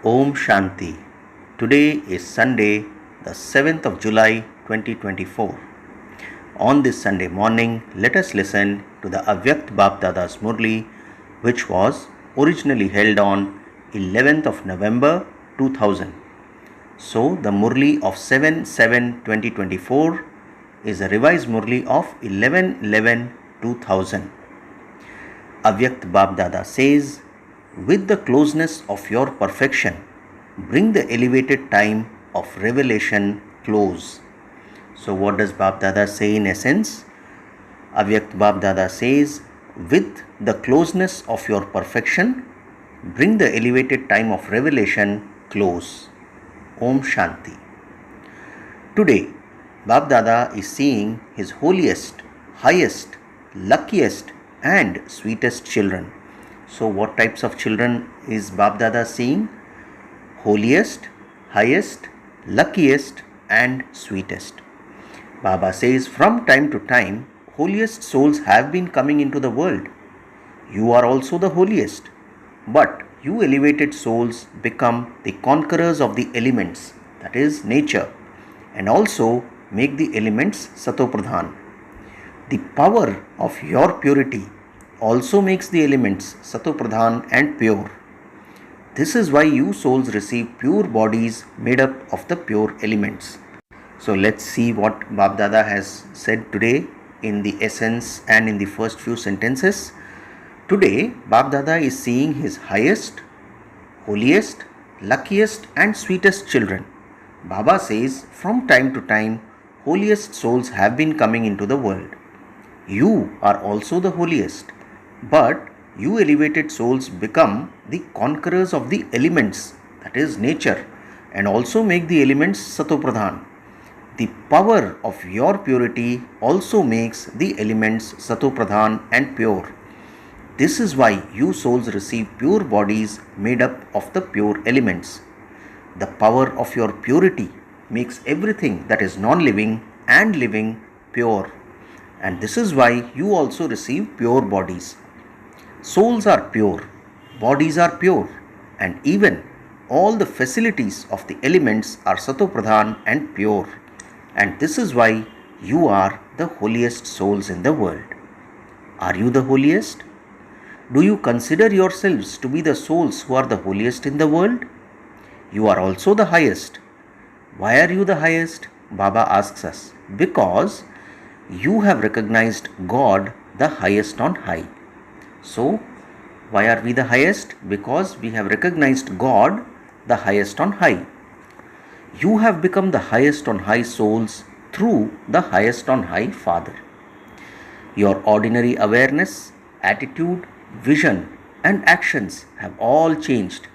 Om Shanti. Today is Sunday, the 7th of July 2024. On this Sunday morning, let us listen to the Avyakt Bap Dada's Murli, which was originally held on 11th of November 2000. So, the Murli of 7/7/2024 is a revised Murli of 11/11/2000. Avyakt Bap Dada says, with the closeness of your perfection, bring the elevated time of revelation close. So what does Bap Dada say in essence? Avyakt Bap Dada says, with the closeness of your perfection, bring the elevated time of revelation close. Om Shanti. Today, Bap Dada is seeing his holiest, highest, luckiest and sweetest children. So what types of children is Bap Dada seeing? Holiest, highest, luckiest and sweetest. Baba says, from time to time, holiest souls have been coming into the world. You are also the holiest. But you elevated souls become the conquerors of the elements, that is nature, and also make the elements Satopradhan. The power of your purity also makes the elements Satopradhan and pure. This is why you souls receive pure bodies made up of the pure elements. So let's see what Bap Dada has said today in the essence and in the first few sentences. Today, Bap Dada is seeing his highest, holiest, luckiest and sweetest children. Baba says, from time to time, holiest souls have been coming into the world. You are also the holiest. But you elevated souls become the conquerors of the elements, that is nature, and also make the elements Satopradhan. The power of your purity also makes the elements Satopradhan and pure. This is why you souls receive pure bodies made up of the pure elements. The power of your purity makes everything that is non-living and living pure. And this is why you also receive pure bodies. Souls are pure, bodies are pure, and even all the facilities of the elements are Satopradhan and pure. And this is why you are the holiest souls in the world. Are you the holiest? Do you consider yourselves to be the souls who are the holiest in the world? You are also the highest. Why are you the highest? Baba asks us. Because you have recognized God the highest on high. So, why are we the highest? Because we have recognized God the highest on high. You have become the highest on high souls through the highest on high Father. Your ordinary awareness, attitude, vision and actions have all changed,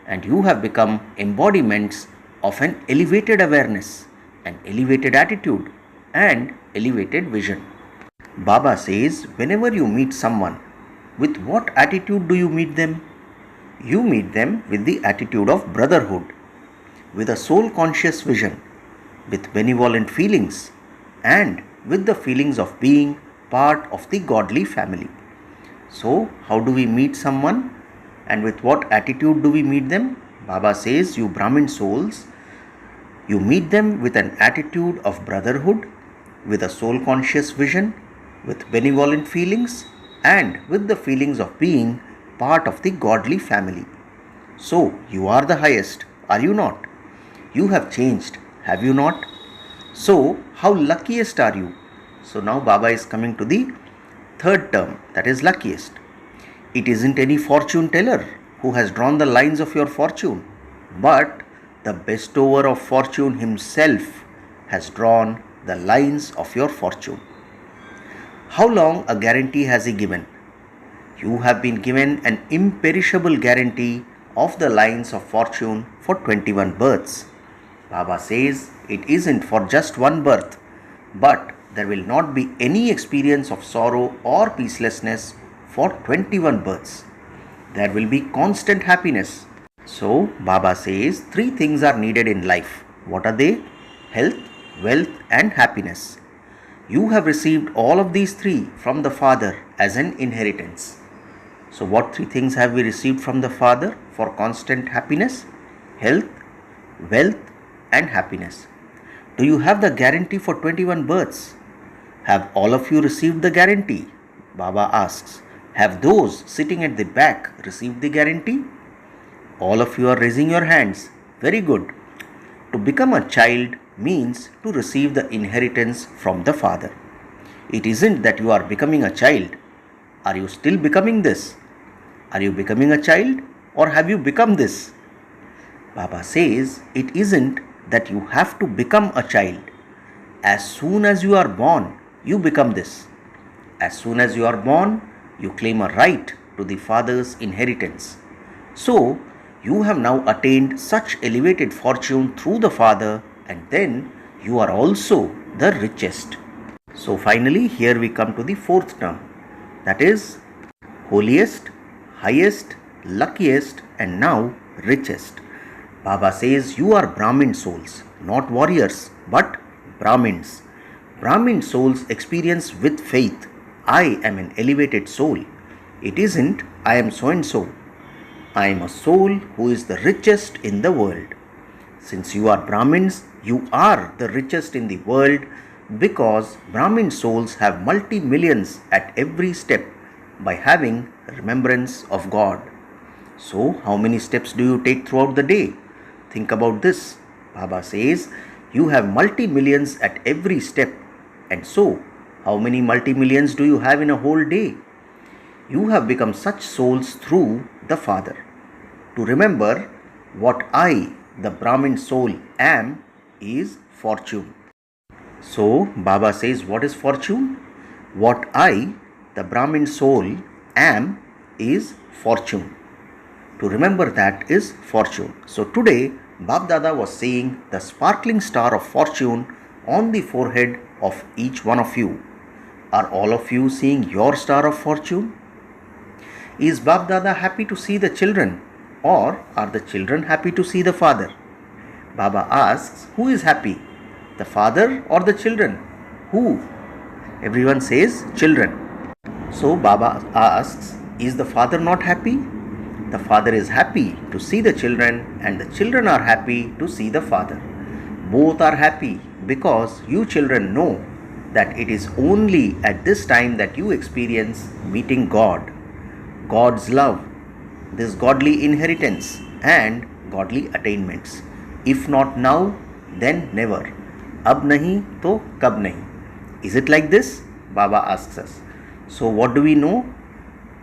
and you have become embodiments of an elevated awareness, an elevated attitude and elevated vision. Baba says, whenever you meet someone, with what attitude do you meet them? You meet them with the attitude of brotherhood, with a soul conscious vision, with benevolent feelings, and with the feelings of being part of the godly family. So, how do we meet someone and with what attitude do we meet them? Baba says, you Brahmin souls, you meet them with an attitude of brotherhood, with a soul conscious vision, with benevolent feelings, and with the feelings of being part of the godly family. So, you are the highest, are you not? You have changed, have you not? So, how luckiest are you? So, now Baba is coming to the third term, that is luckiest. It isn't any fortune teller who has drawn the lines of your fortune, but the bestower of fortune himself has drawn the lines of your fortune. How long a guarantee has he given? You have been given an imperishable guarantee of the lines of fortune for 21 births. Baba says it isn't for just one birth, but there will not be any experience of sorrow or peacelessness for 21 births. There will be constant happiness. So, Baba says 3 things are needed in life. What are they? Health, wealth and happiness. You have received all of these 3 from the Father as an inheritance. So what 3 things have we received from the Father for constant happiness? health, wealth, and happiness. Do you have the guarantee for 21 births? Have all of you received the guarantee? Baba asks. Have those sitting at the back received the guarantee? All of you are raising your hands. Very good. To become a child means to receive the inheritance from the Father. It isn't that you are becoming a child. Are you still becoming this? Are you becoming a child or have you become this? Baba says it isn't that you have to become a child. As soon as you are born, you become this. As soon as you are born, you claim a right to the Father's inheritance. So, you have now attained such elevated fortune through the Father, and then you are also the richest. So, finally, here we come to the fourth term, that is holiest, highest, luckiest, and now richest. Baba says you are Brahmin souls, not warriors, but Brahmins. Brahmin souls experience with faith, I am an elevated soul. It isn't, I am so and so. I am a soul who is the richest in the world. Since you are Brahmins, you are the richest in the world because Brahmin souls have multi-millions at every step by having remembrance of God. So, how many steps do you take throughout the day? Think about this. Baba says you have multi-millions at every step. And so, how many multi-millions do you have in a whole day? You have become such souls through the Father. To remember what I, the Brahmin soul, am is fortune. So, Baba says, what is fortune? What I, the Brahmin soul, am is fortune. To remember that is fortune. So, today, Bab Dada was seeing the sparkling star of fortune on the forehead of each one of you. Are all of you seeing your star of fortune? Is Bab Dada happy to see the children, or are the children happy to see the father? Baba asks, who is happy? The father or the children? Who? Everyone says children. So Baba asks, is the father not happy? The father is happy to see the children and the children are happy to see the father. Both are happy because you children know that it is only at this time that you experience meeting God, God's love, this godly inheritance and godly attainments. If not now, then never. Ab nahi to kab nahi. Is it like this? Baba asks us. So what do we know?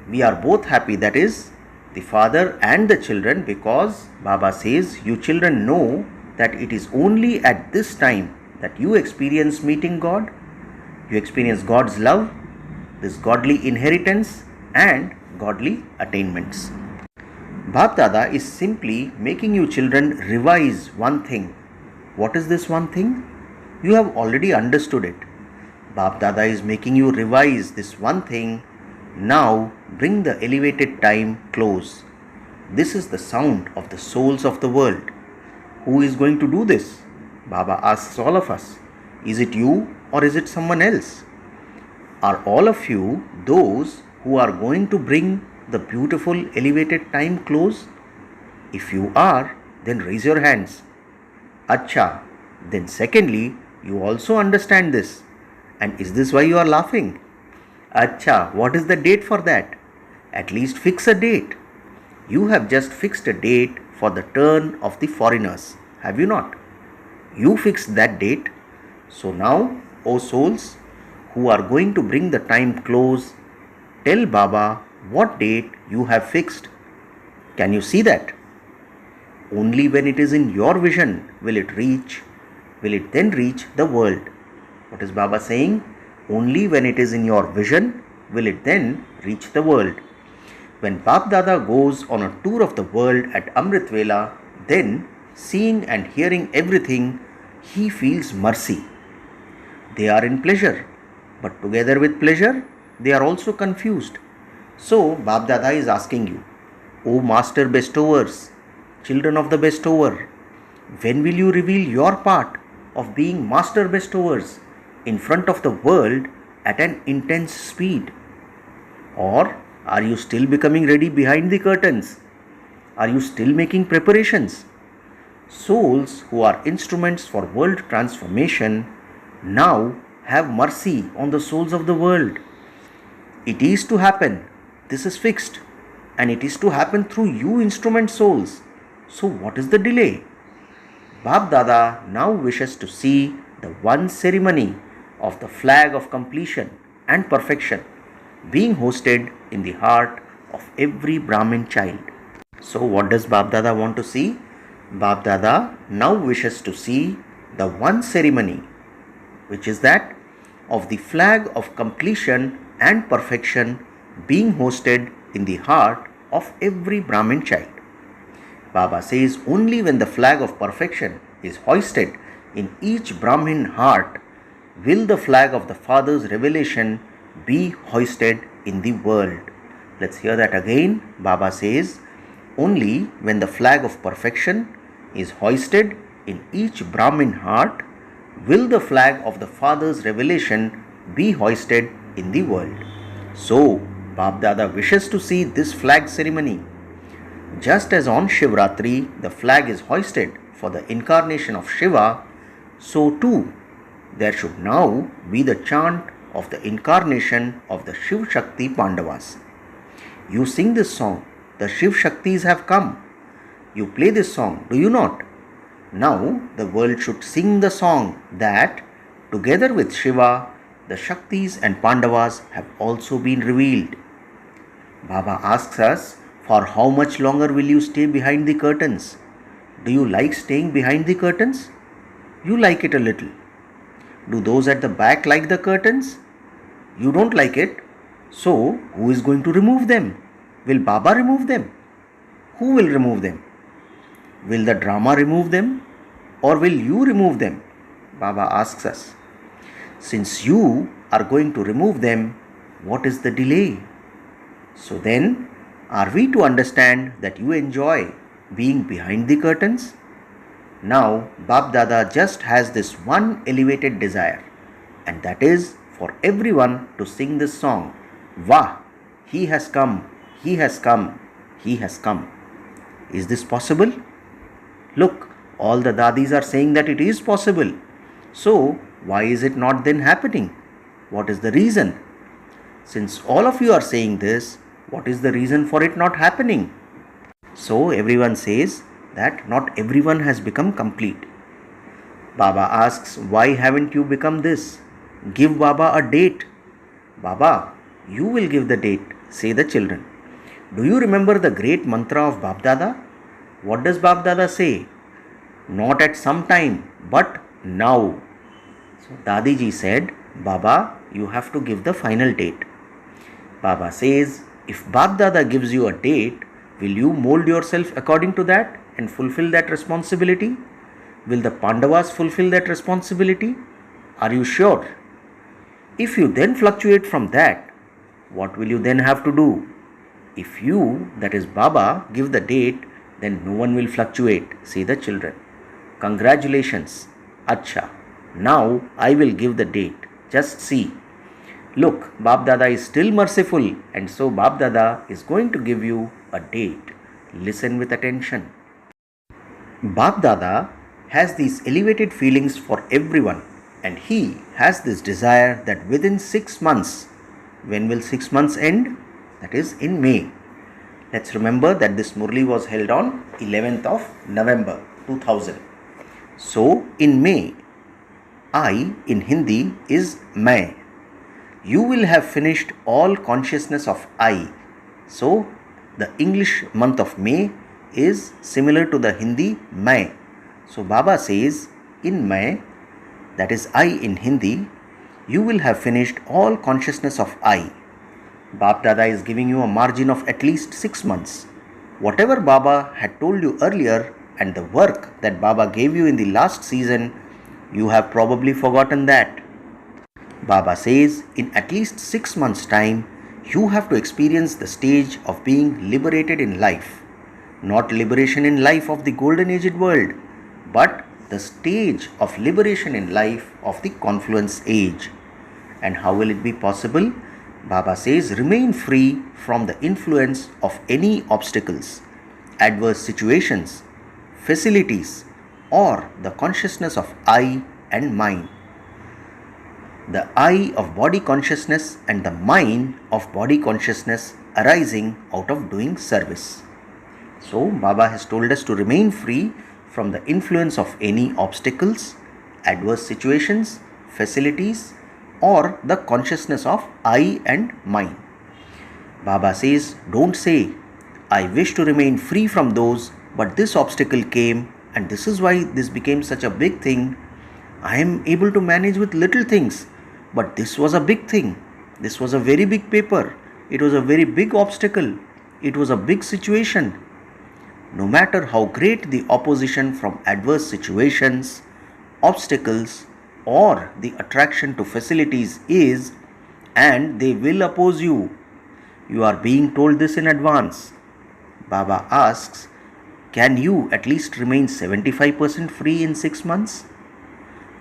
We are both happy, that is the father and the children, because Baba says you children know that it is only at this time that you experience meeting God, you experience God's love, this godly inheritance and godly attainments. Bab Dada is simply making you children revise one thing. What is this one thing? You have already understood it. Bab Dada is making you revise this one thing. Now bring the elevated time close. This is the sound of the souls of the world. Who is going to do this? Baba asks all of us. Is it you or is it someone else? Are all of you those who are going to bring the beautiful elevated time close? If you are, then raise your hands. Acha. Then secondly, you also understand this. And is this why you are laughing? Acha, what is the date for that? At least fix a date. You have just fixed a date for the turn of the foreigners, have you not? You fixed that date. So now, O souls who are going to bring the time close, tell Baba what date you have fixed. Can you see that? Only when it is in your vision will it then reach the world. What is Baba saying? Only when it is in your vision will it then reach the world. When Bab Dada goes on a tour of the world at Amrit Vela, then seeing and hearing everything, he feels mercy. They are in pleasure, but together with pleasure, they are also confused. So Bab Dada is asking you, O Master Bestowers, children of the Bestower, when will you reveal your part of being Master Bestowers in front of the world at an intense speed? Or are you still becoming ready behind the curtains? Are you still making preparations? Souls who are instruments for world transformation now have mercy on the souls of the world. It is to happen. This is fixed. And it is to happen through you instrument souls. So what is the delay? Bap Dada now wishes to see the one ceremony of the flag of completion and perfection being hosted in the heart of every Brahmin child. So what does Bap Dada want to see? Bap Dada now wishes to see the one ceremony, which is that of the flag of completion and perfection being hosted in the heart of every Brahmin child. Baba says only when the flag of perfection is hoisted in each Brahmin heart will the flag of the Father's revelation be hoisted in the world. Let's hear that again. Baba says only when the flag of perfection is hoisted in each Brahmin heart will the flag of the Father's revelation be hoisted in the world. So, Bap Dada wishes to see this flag ceremony. Just as on Shivratri the flag is hoisted for the incarnation of Shiva, so too there should now be the chant of the incarnation of the Shiv Shakti Pandavas. You sing this song, the Shiv Shaktis have come. You play this song, do you not? Now the world should sing the song that, together with Shiva, the Shaktis and Pandavas have also been revealed. Baba asks us, for how much longer will you stay behind the curtains? Do you like staying behind the curtains? You like it a little. Do those at the back like the curtains? You don't like it. So, who is going to remove them? Will Baba remove them? Who will remove them? Will the drama remove them? Or will you remove them? Baba asks us. Since you are going to remove them, what is the delay? So then, are we to understand that you enjoy being behind the curtains? Now, Bap Dada just has this one elevated desire, and that is for everyone to sing this song. Vah! He has come, he has come, he has come. Is this possible? Look, all the dadis are saying that it is possible. So, why is it not then happening? What is the reason? Since all of you are saying this, what is the reason for it not happening? So, everyone says that not everyone has become complete. Baba asks, why haven't you become this? Give Baba a date. Baba, you will give the date, say the children. Do you remember the great mantra of Bap Dada? What does Bap Dada say? Not at some time, but now. So Dadiji said, Baba, you have to give the final date. Baba says, if Bap Dada gives you a date, will you mold yourself according to that and fulfill that responsibility? Will the Pandavas fulfill that responsibility? Are you sure? If you then fluctuate from that, what will you then have to do? If you, that is Baba, give the date, then no one will fluctuate, say the children. Congratulations. Acha. Now I will give the date. Just see. Look, Bap Dada is still merciful, and so Bap Dada is going to give you a date. Listen with attention. Bap Dada has these elevated feelings for everyone, and he has this desire that within 6 months, when will 6 months end? That is in May. Let's remember that this Murli was held on 11th of November 2000. So in May, I in Hindi is Mai. You will have finished all consciousness of I. So the English month of May is similar to the Hindi Mai. So Baba says in May, that is I in Hindi, you will have finished all consciousness of I. Bap Dada is giving you a margin of at least 6 months. Whatever Baba had told you earlier and the work that Baba gave you in the last season, you have probably forgotten that. Baba says in at least 6 months' time, you have to experience the stage of being liberated in life. Not liberation in life of the golden aged world, but the stage of liberation in life of the confluence age. And how will it be possible? Baba says, remain free from the influence of any obstacles, adverse situations, facilities, or the consciousness of I and mine. The I of body consciousness and the mine of body consciousness arising out of doing service. So, Baba has told us to remain free from the influence of any obstacles, adverse situations, facilities, or the consciousness of I and mine. Baba says, don't say, I wish to remain free from those, but this obstacle came and this is why this became such a big thing. I am able to manage with little things, but this was a big thing. This was a very big paper. It was a very big obstacle. It was a big situation. No matter how great the opposition from adverse situations, obstacles, or the attraction to facilities is, and they will oppose you. You are being told this in advance. Baba asks, can you at least remain 75% free in 6 months?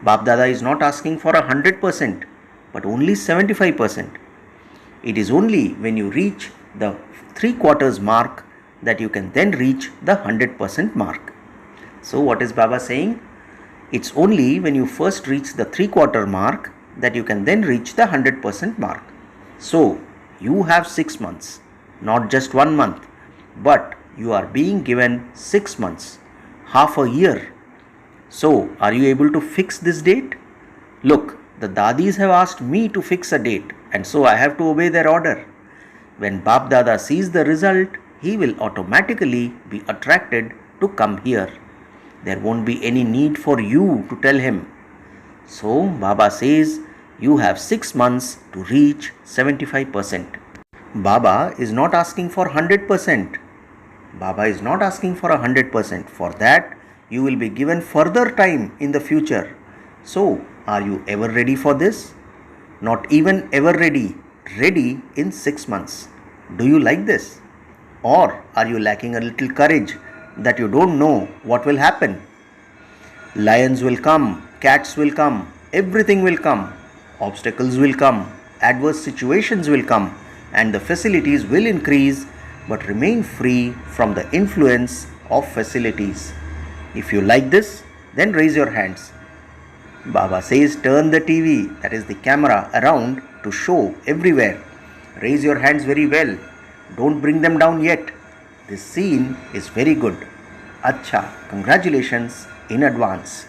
Bap Dada is not asking for 100%, but only 75%. It is only when you reach the 3/4 mark that you can then reach the 100% mark. So what is Baba saying? It's only when you first reach the 3/4 mark that you can then reach the 100% mark. So you have 6 months, not just 1 month, but you are being given 6 months, half a year. So are you able to fix this date? Look, the Dadis have asked me to fix a date, and so I have to obey their order. When Bap Dada sees the result, he will automatically be attracted to come here. There won't be any need for you to tell him. So Baba says you have 6 months to reach 75%. Baba is not asking for 100%. Baba is not asking for 100%. For that, you will be given further time in the future. So, are you ever ready for this? Not even ever ready. Ready in 6 months. Do you like this? Or are you lacking a little courage that you don't know what will happen? Lions will come, cats will come, everything will come, obstacles will come, adverse situations will come, and the facilities will increase, but remain free from the influence of facilities. If you like this, then raise your hands. Baba says turn the TV, that is the camera, around to show everywhere. Raise your hands very well. Don't bring them down yet. This scene is very good. Acha, congratulations in advance.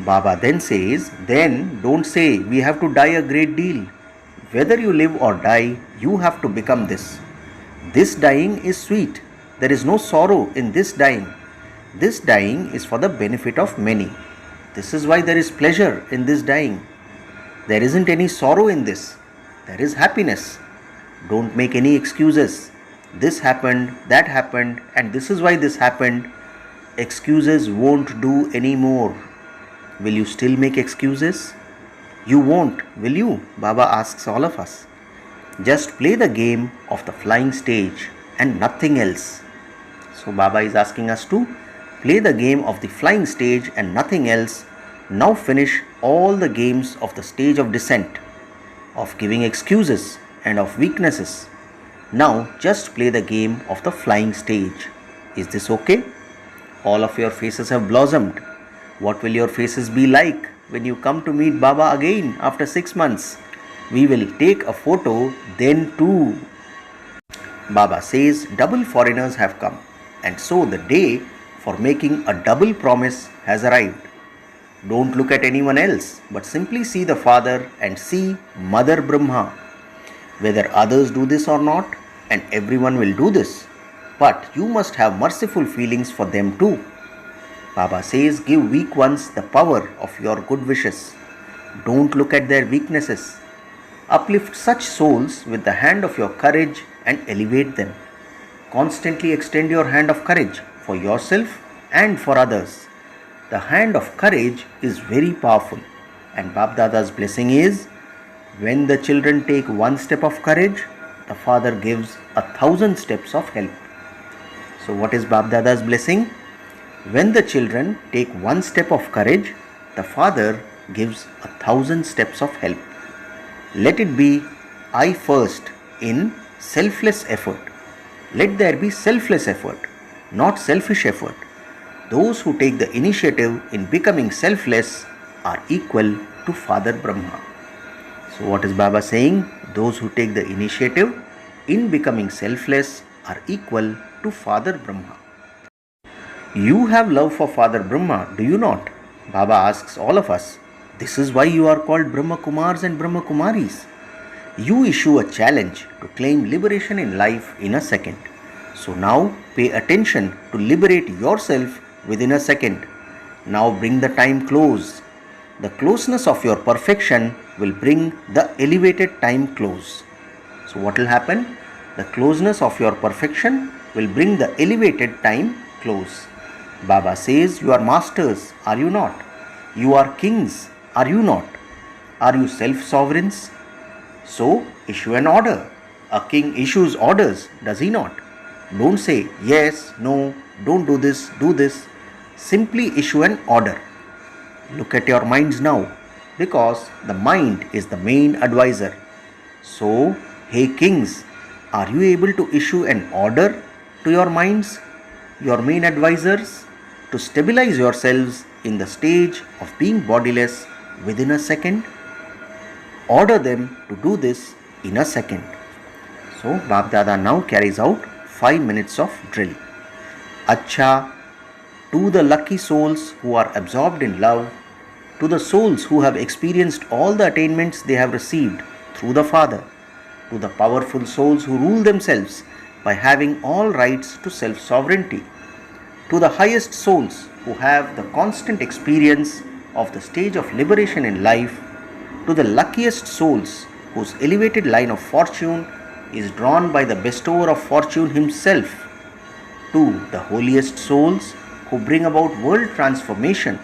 Baba then says, then don't say we have to die a great deal. Whether you live or die, you have to become this. This dying is sweet. There is no sorrow in this dying. This dying is for the benefit of many. This is why there is pleasure in this dying. There isn't any sorrow in this. There is happiness. Don't make any excuses. This happened, that happened, and this is why this happened. Excuses won't do any more. Will you still make excuses? You won't, will you? Baba asks all of us. Just play the game of the flying stage and nothing else. So Baba is asking us to play the game of the flying stage and nothing else. Now finish all the games of the stage of descent, of giving excuses and of weaknesses. Now just play the game of the flying stage. Is this okay? All of your faces have blossomed. What will your faces be like when you come to meet Baba again after 6 months? We will take a photo then too. Baba says double foreigners have come, and so the day for making a double promise has arrived. Don't look at anyone else, but simply see the Father and see Mother Brahma. Whether others do this or not, and everyone will do this, but you must have merciful feelings for them too. Baba says give weak ones the power of your good wishes. Don't look at their weaknesses. Uplift such souls with the hand of your courage and elevate them. Constantly extend your hand of courage for yourself and for others. The hand of courage is very powerful, and Bap Dada's blessing is, when the children take one step of courage, the Father gives 1,000 steps of help. So what is Bap Dada's blessing? When the children take one step of courage, the Father gives 1,000 steps of help. Let it be I first in selfless effort. Let there be selfless effort, not selfish effort. Those who take the initiative in becoming selfless are equal to Father Brahma. So what is Baba saying? Those who take the initiative in becoming selfless are equal to Father Brahma. You have love for Father Brahma, do you not? Baba asks all of us. This is why you are called Brahma Kumars and Brahma Kumaris. You issue a challenge to claim liberation in life in a second. So now pay attention to liberate yourself within a second. Now bring the time close. The closeness of your perfection will bring the elevated time close. So what will happen? The closeness of your perfection will bring the elevated time close. Baba says, you are masters, are you not? You are kings, are you not? Are you self-sovereigns? So issue an order. A king issues orders, does he not? Don't say yes, no, don't do this, do this. Simply issue an order. Look at your minds now, because the mind is the main advisor. So, hey kings, are you able to issue an order to your minds, your main advisors, to stabilize yourselves in the stage of being bodiless within a second? Order them to do this in a second. So, Bap Dada now carries out 5 minutes of drill. Acha, to the lucky souls who are absorbed in love, to the souls who have experienced all the attainments they have received through the Father, to the powerful souls who rule themselves by having all rights to self-sovereignty, to the highest souls who have the constant experience of the stage of liberation in life, to the luckiest souls whose elevated line of fortune is drawn by the bestower of fortune himself, to the holiest souls who bring about world transformation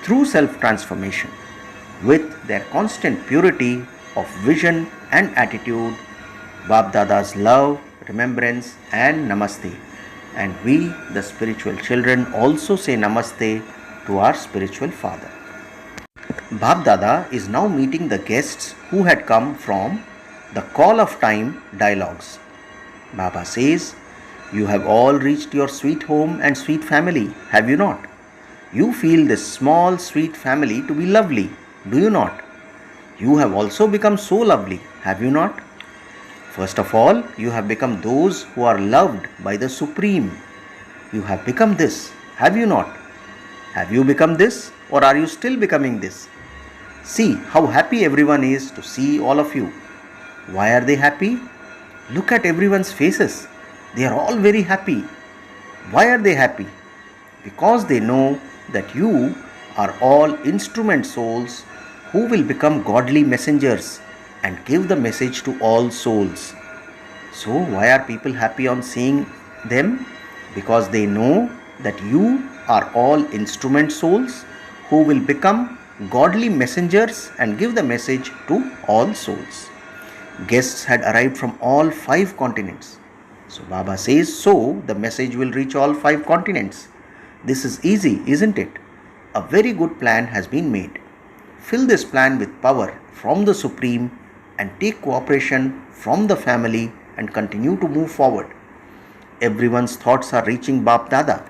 through self-transformation with their constant purity of vision and attitude, Bap Dada's love, remembrance and namaste. And we, the spiritual children, also say namaste to our spiritual father. Bap Dada is now meeting the guests who had come from the Call of Time dialogues. Baba says, you have all reached your sweet home and sweet family, have you not? You feel this small sweet family to be lovely, do you not? You have also become so lovely, have you not? First of all, you have become those who are loved by the Supreme. You have become this, have you not? Have you become this, or are you still becoming this? See how happy everyone is to see all of you. Why are they happy? Look at everyone's faces. They are all very happy. Why are they happy? Because they know that you are all instrument souls who will become godly messengers and give the message to all souls. So why are people happy on seeing them? Because they know that you are all instrument souls who will become godly messengers and give the message to all souls. Guests had arrived from all 5 continents. So Baba says, so the message will reach all 5 continents. This is easy, isn't it? A very good plan has been made. Fill this plan with power from the Supreme and take cooperation from the family and continue to move forward. Everyone's thoughts are reaching Bap Dada.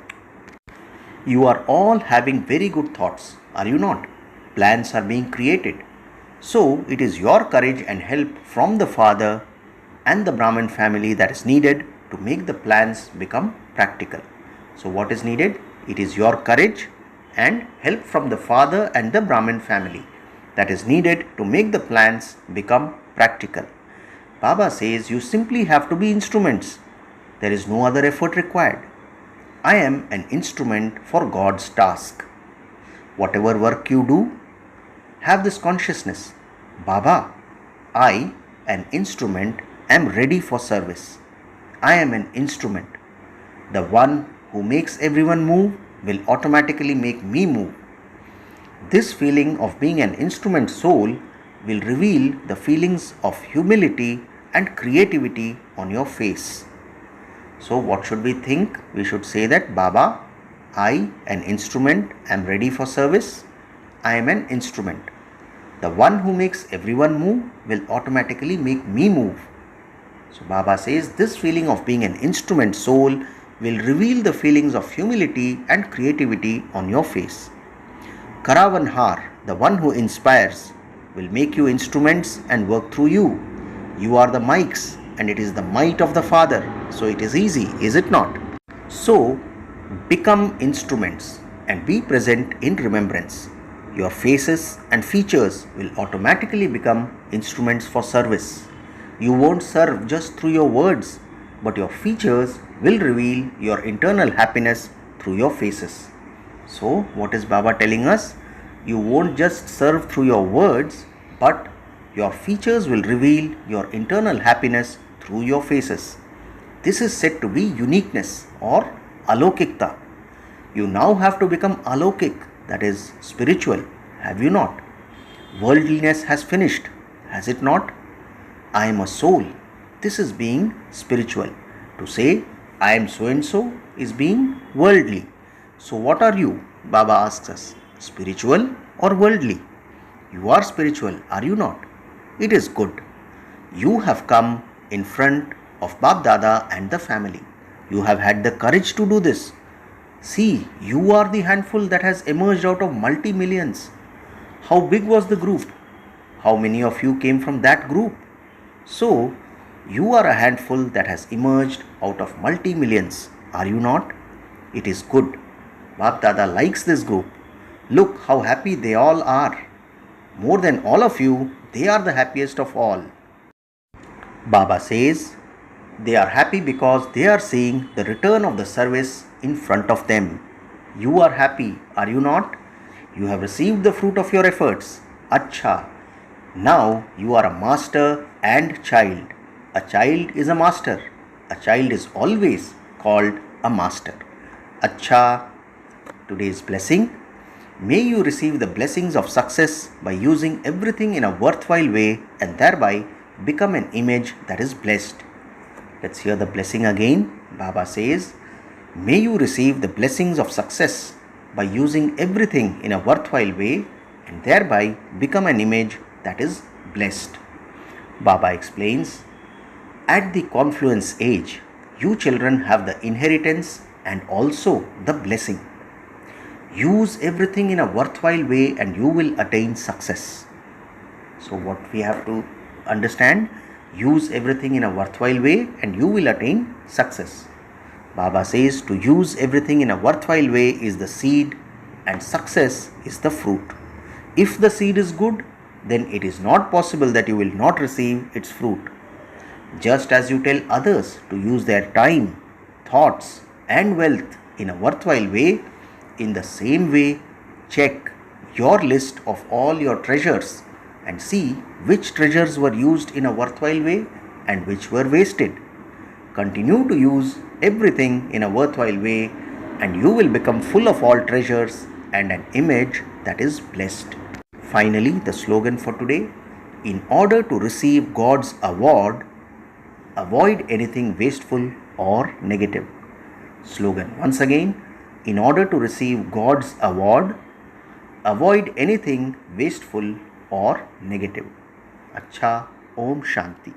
You are all having very good thoughts, are you not? Plans are being created. So it is your courage and help from the Father and the Brahmin family that is needed to make the plans become practical. So what is needed? It is your courage and help from the Father and the Brahmin family that is needed to make the plans become practical. Baba says you simply have to be instruments. There is no other effort required. I am an instrument for God's task. Whatever work you do, have this consciousness. Baba, I, an instrument, am ready for service. I am an instrument. The one who makes everyone move will automatically make me move. This feeling of being an instrument soul will reveal the feelings of humility and creativity on your face. So what should we think? We should say that Baba, I, an instrument, am ready for service. I am an instrument. The one who makes everyone move will automatically make me move. So Baba says this feeling of being an instrument soul will reveal the feelings of humility and creativity on your face. Karavanhar, the one who inspires, will make you instruments and work through you. You are the mics, and it is the might of the Father, so it is easy, is it not? So, become instruments and be present in remembrance. Your faces and features will automatically become instruments for service. You won't serve just through your words, but your features will reveal your internal happiness through your faces. So, what is Baba telling us? You won't just serve through your words, but your features will reveal your internal happiness through your faces. This is said to be uniqueness or alokikta. You now have to become alokik, that is spiritual, have you not? Worldliness has finished, has it not? I am a soul. This is being spiritual. To say I am so and so is being worldly. So what are you? Baba asks us, spiritual or worldly? You are spiritual, are you not? It is good. You have come in front of Bab Dada and the family. You have had the courage to do this. See, you are the handful that has emerged out of multi-millions. How big was the group? How many of you came from that group? So, you are a handful that has emerged out of multi-millions, are you not? It is good. Bab Dada likes this group. Look how happy they all are. More than all of you, they are the happiest of all. Baba says, they are happy because they are seeing the return of the service in front of them. You are happy, are you not? You have received the fruit of your efforts. Acha. Now you are a master and child. A child is a master. A child is always called a master. Acha. Today's blessing. May you receive the blessings of success by using everything in a worthwhile way and thereby become an image that is blessed. Let's hear the blessing again. Baba says, may you receive the blessings of success by using everything in a worthwhile way and thereby become an image that is blessed. Baba explains, at the confluence age, you children have the inheritance and also the blessing. Use everything in a worthwhile way and you will attain success. So what we have to understand, use everything in a worthwhile way and you will attain success. Baba says to use everything in a worthwhile way is the seed and success is the fruit. If the seed is good, then it is not possible that you will not receive its fruit. Just as you tell others to use their time, thoughts and wealth in a worthwhile way, in the same way, check your list of all your treasures and see which treasures were used in a worthwhile way and which were wasted. Continue to use everything in a worthwhile way and you will become full of all treasures and an image that is blessed. Finally, the slogan for today, in order to receive God's award, avoid anything wasteful or negative. Slogan once again, in order to receive God's award, avoid anything wasteful or negative. Acha, Om Shanti.